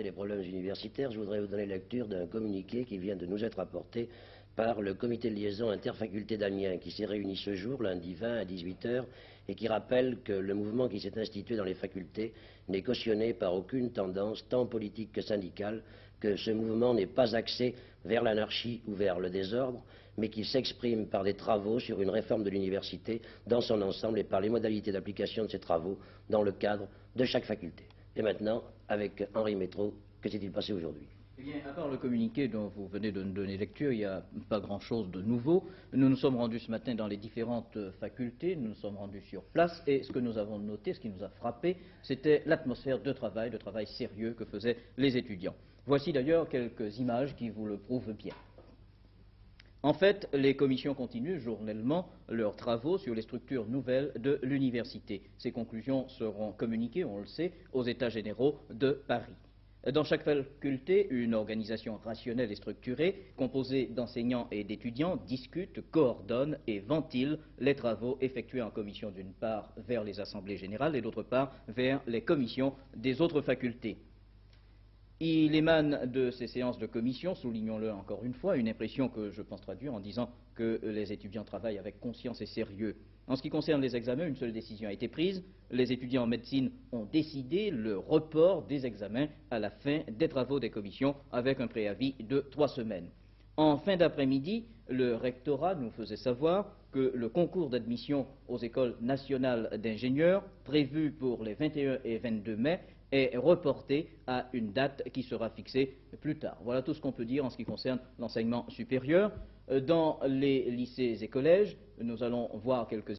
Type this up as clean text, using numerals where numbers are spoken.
les problèmes universitaires, je voudrais vous donner lecture d'un communiqué qui vient de nous être apporté par le comité de liaison interfaculté d'Amiens qui s'est réuni ce jour, lundi 20 à 18 h, et qui rappelle que le mouvement qui s'est institué dans les facultés n'est cautionné par aucune tendance, tant politique que syndicale, que ce mouvement n'est pas axé vers l'anarchie ou vers le désordre, mais qu'il s'exprime par des travaux sur une réforme de l'université dans son ensemble et par les modalités d'application de ces travaux dans le cadre de chaque faculté. Et maintenant, avec Henri Métro, que s'est-il passé aujourd'hui? Eh bien, à part le communiqué dont vous venez de nous donner lecture, il n'y a pas grand-chose de nouveau. Nous nous sommes rendus ce matin dans les différentes facultés, nous nous sommes rendus sur place, et ce que nous avons noté, ce qui nous a frappé, c'était l'atmosphère de travail sérieux que faisaient les étudiants. Voici d'ailleurs quelques images qui vous le prouvent bien. En fait, les commissions continuent journellement leurs travaux sur les structures nouvelles de l'université. Ces conclusions seront communiquées, on le sait, aux États généraux de Paris. Dans chaque faculté, une organisation rationnelle et structurée, composée d'enseignants et d'étudiants, discute, coordonne et ventile les travaux effectués en commission d'une part vers les assemblées générales et d'autre part vers les commissions des autres facultés. Il émane de ces séances de commission, soulignons-le encore une fois, une impression que je pense traduire en disant que les étudiants travaillent avec conscience et sérieux. En ce qui concerne les examens, une seule décision a été prise. Les étudiants en médecine ont décidé le report des examens à la fin des travaux des commissions avec un préavis de 3 semaines. En fin d'après-midi, le rectorat nous faisait savoir que le concours d'admission aux écoles nationales d'ingénieurs, prévu pour les 21 et 22 mai, est reporté à une date qui sera fixée plus tard. Voilà tout ce qu'on peut dire en ce qui concerne l'enseignement supérieur. Dans les lycées et collèges, nous allons voir quelques